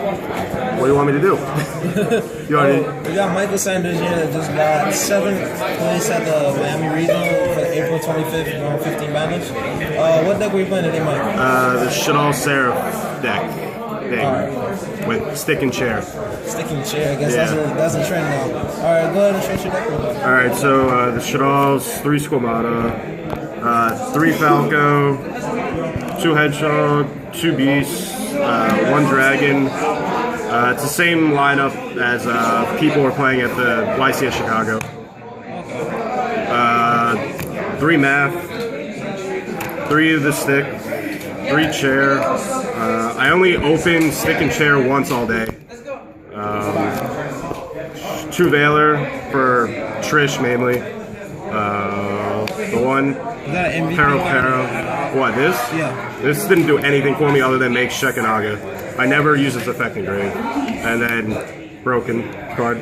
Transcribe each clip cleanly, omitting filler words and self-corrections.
What do you want me to do? You already... We got Michael Sanders here that just got 7th place at the Miami Regional for April 25th, round 15 Banish. What deck were you playing today, Mike? The Seraphdolls deck. With stick and chair. Stick and chair, I guess that's a trend now. Alright, go ahead and show your deck real quick. Alright, so the Seraphdolls, 3 Squamata, 3 Falco, 2 Hedgehog, 2 Beasts, 1 Dragon. It's the same lineup as people were playing at the YCS Chicago. 3 Math, 3 of the stick, 3 chair. I only open stick and chair once all day. 2 Valor for Trish mainly. The 1 Pero. What, this? Yeah. This didn't do anything for me other than make Shekanaga. I never use its effect in grade. And then broken card.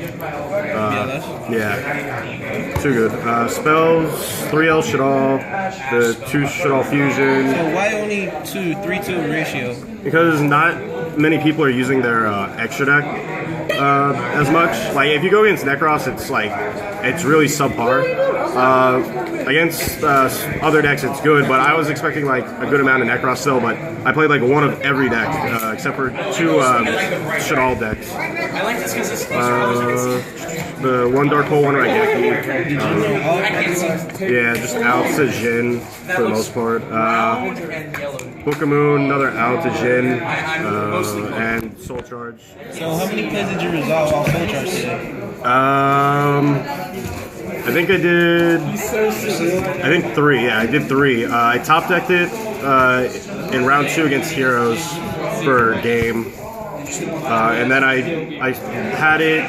Yeah. Too good. Spells, 3 El Shadal, the 2 Shadal Fusion. So why only 3-2 ratio? Because not many people are using their extra deck as much. Like if you go against Necros, it's really subpar. Against other decks, it's good, but I was expecting like a good amount of Necros still. But I played like 1 of every deck except for 2 Shadal decks. The 1 Dark Hole, 1 Raigeki. Yeah, just out to Jin for the most part. Book of Moon, another out to Jin, and Soul Charge. So how many plays did you resolve off Soul Charge today? I think I did. 3. Yeah, I did 3. I top decked it in round 2 against Heroes for game, and then I had it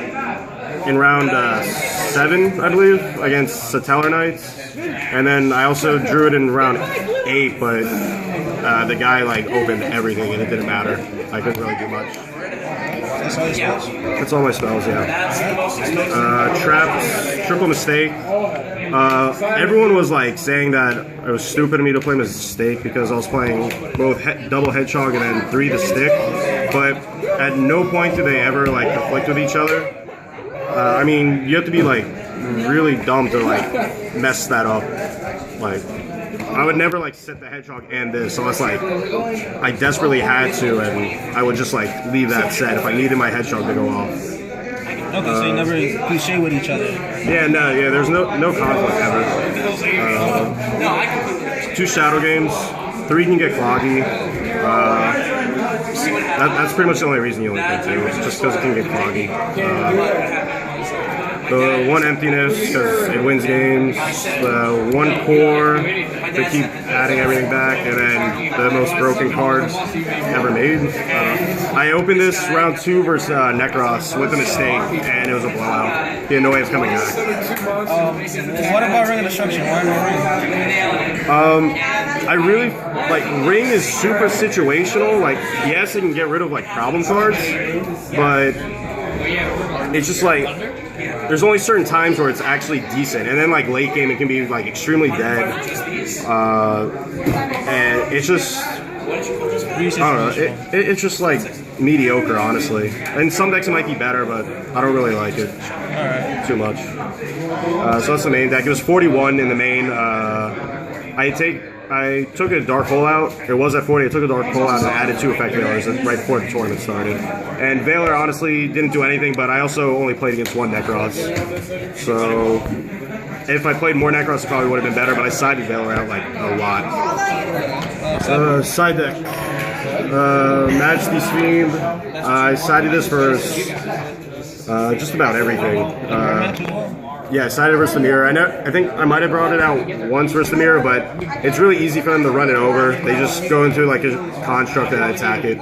in round 7, I believe, against Satellar Knights, and then I also drew it in round 8, but the guy like opened everything and it didn't matter. I couldn't really do much. That's all your spells? That's all my spells, yeah. Trapped, triple mistake. Everyone was like saying that it was stupid of me to play mistake because I was playing both double Hedgehog and then 3 to stick, but at no point do they ever like conflict with each other. I mean, you have to be like really dumb to like mess that up. Like, I would never like set the Hedgehog and this unless like I desperately had to, and I would just like leave that set if I needed my Hedgehog to go off. Okay, so you never cliche with each other. Yeah, there's no conflict ever. 2 Shadow Games, 3 can get cloggy. That's pretty much the only reason you only play 2, just because it can get cloggy. The 1 Emptiness, because it wins games. The 1 Core, to keep adding everything back. And then the most broken cards ever made. I opened this round 2 versus Necros with a mistake, and it was a blowout. He had no way of coming back. What about Ring of Destruction? Why no Ring? I really, like, Ring is super situational. Like, yes, it can get rid of, like, problem cards, but it's just, like, there's only certain times where it's actually decent, and then like late game it can be like extremely dead, and it's just I don't know. It's just like mediocre, honestly. In some decks it might be better, but I don't really like it too much. So that's the main deck. It was 41 in the main. I took a Dark Hole out. It was at 40. I took a Dark Hole out and added 2 Effect Veilers right before the tournament started. And Valor honestly didn't do anything, but I also only played against 1 Necros. So if I played more Necros, it probably would have been better, but I sided Valor out like a lot. Side deck. Majesty's Fiend. I sided this for just about everything. Yeah, sided versus the mirror. I think I might have brought it out once versus the mirror, but it's really easy for them to run it over. They just go into like a construct and attack it.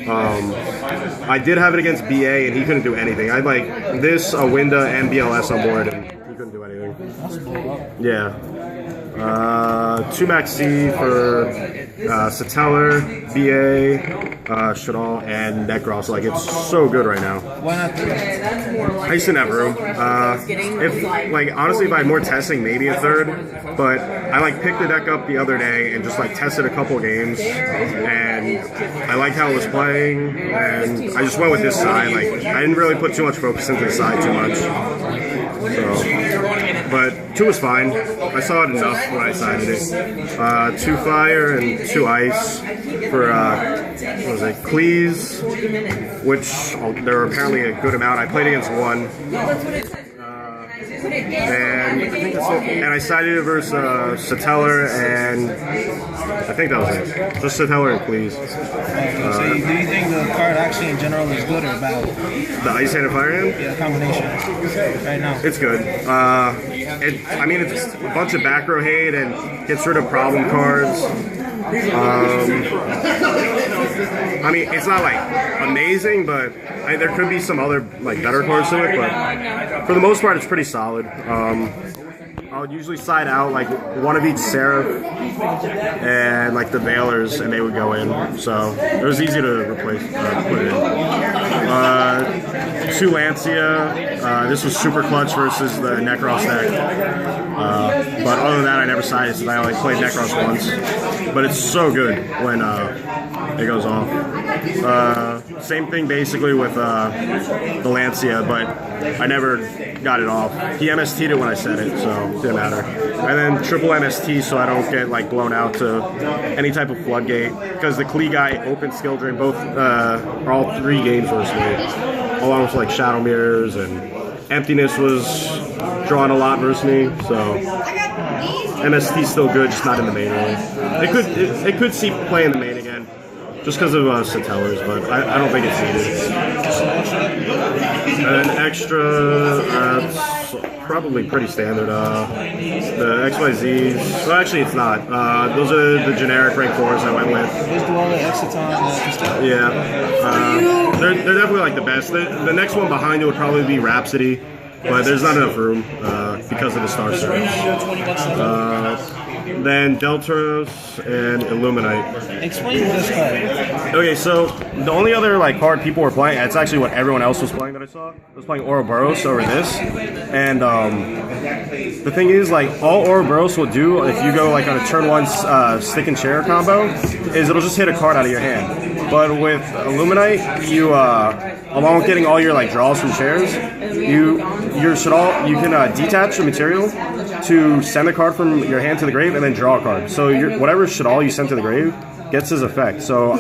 I did have it against BA, and he couldn't do anything. I had like this, a Winda, and BLS on board, and he couldn't do anything. Yeah. 2 Max C for Satellar, BA, Shadal, and Necros. Like, it's so good right now. Why not 3? I just didn't have room. If honestly, if I had more testing, maybe a 3rd. But I picked the deck up the other day and just tested a couple games, and I liked how it was playing, and I just went with this side. I didn't really put too much focus into the side too much. So, but 2 was fine. I saw it enough when I decided it. 2 fire and 2 ice for what was it, Cleese, which there were apparently a good amount. I played against 1. And I sided it versus Satellar, and I think that was it. Just Satellar and Please. So do you think the card actually in general is good or bad? The Ice Hand and Fire Hand? Yeah, the combination right now. It's good. I mean, it's a bunch of back row hate and gets rid of problem cards. I mean, it's not amazing, but there could be some other better cards to it. But for the most part, it's pretty solid. I would usually side out one of each Seraph and the Veilers, and they would go in. So it was easy to replace, put it in. 2 Lancia. This was super clutch versus the Necros deck. But other than that, I never sided since I only played Necros once. But it's so good when it goes off. Same thing basically with the Lancia, but I never got it off. He MST'd it when I said it, so it didn't matter. And then triple MST so I don't get blown out to any type of floodgate, because the Klee guy opened skill drain both or all 3 games versus me, along with Shadow Mirrors, and Emptiness was drawing a lot versus me, so MST's still good, just not in the main really. It could see play in the main again, just because of Satellars, but I don't think it's needed. An extra, probably pretty standard. The XYZs, well actually it's not. Those are the generic rank 4s I went with. Yeah, they're definitely the best. The next one behind it would probably be Rhapsody, but there's not enough room because of the Star Surge. Then Deltros and Illuminite. Explain this card. Okay, so the only other card people were playing, it's actually what everyone else was playing that I saw. I was playing Ouroboros over this, and the thing is, all Ouroboros will do if you go on a turn 1 stick and chair combo, is it'll just hit a card out of your hand. But with Illuminite, you along with getting all your draws from chairs, you can detach the material to send a card from your hand to the grave and then draw a card. So whatever Shadal you send to the grave gets his effect. So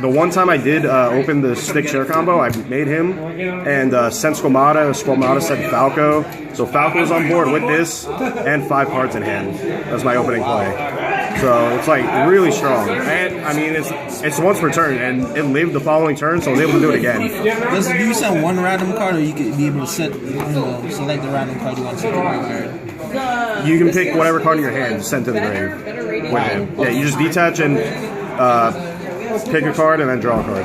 the one time I did open the stick chair combo, I made him and sent Squamata. Squamata sent Falco. So Falco was on board with this and 5 cards in hand. That's my opening play. So it's really strong. And I mean it's once per turn, and it lived the following turn, so I was able to do it again. Do you send 1 random card, or you could be able to select the random card you want to send to the grave? You can pick whatever card in your hand to send to the grave with him. Yeah, you just detach and pick a card and then draw a card.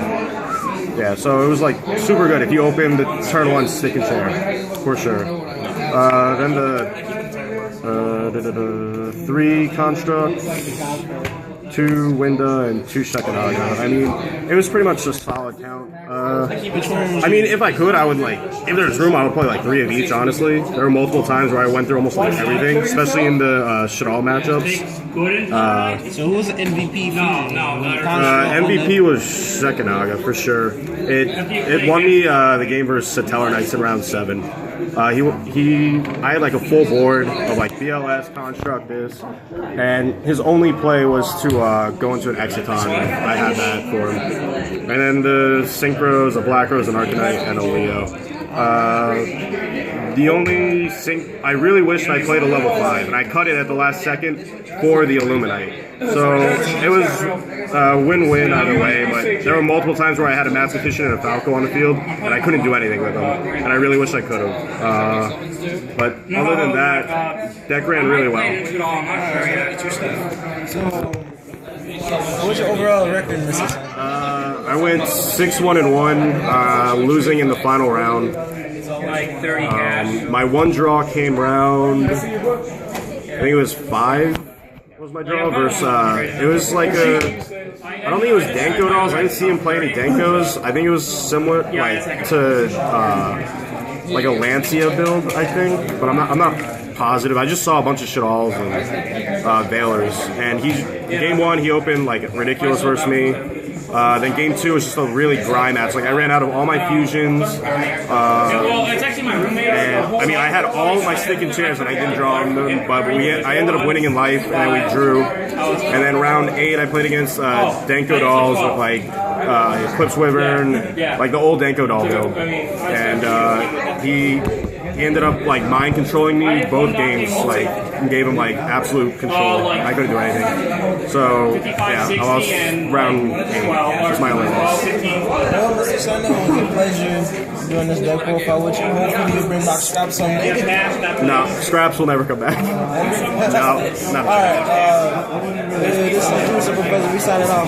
Yeah, so it was super good if you open the turn 1 stick and chair, for sure. Then the 3 Construct, 2 Winda, and 2 Shekanaga. I mean, it was pretty much just solid count. I mean, if I could, I would if there's room, I would play 3 of each, honestly. There were multiple times where I went through almost everything, especially in the Shadal matchups. So who was the MVP? MVP was Shekanaga, for sure. It won me the game versus Satellar Knights in round 7. I had a full board of BLS, Construct, this, and his only play was to go into an Exiton. I had that for him. And then the Synchros, a Black Rose, an Arcanite, and a Leo. The only I really wished I played a level 5, and I cut it at the last second for the Illuminite. So it was win-win either way, but there were multiple times where I had a Mathematician and a Falco on the field, and I couldn't do anything with them, and I really wish I could have. But other than that, deck ran really well. What's your overall record in this season? I went 6-1-1, losing in the final round. My 1 draw came round, I think it was 5 was my draw versus, it was I don't think it was Danko dolls. I didn't see him play any Dankos. I think it was similar like to like a Lancia build, I think, but I'm not positive. I just saw a bunch of Shadalls and Veilers, and game 1 he opened like ridiculous versus me. Then game 2 was just a really dry match. Like I ran out of all my fusions. And I mean, I had all my stick and chairs and I didn't draw them, but I ended up winning in life, and then we drew. And then round 8, I played against Danko dolls with like Eclipse Wyvern, like the old Danko doll build, and he ended up like mind controlling me both games, like and gave him like absolute control. I couldn't do anything. So yeah, I lost round 8. That's my only loss. Well, Mr. Sunday, it was a pleasure doing this deck profile with you. Hopefully you bring back Scraps someday. No, Scraps will never come back. No, not. Alright, this is Super Professor. We signing off.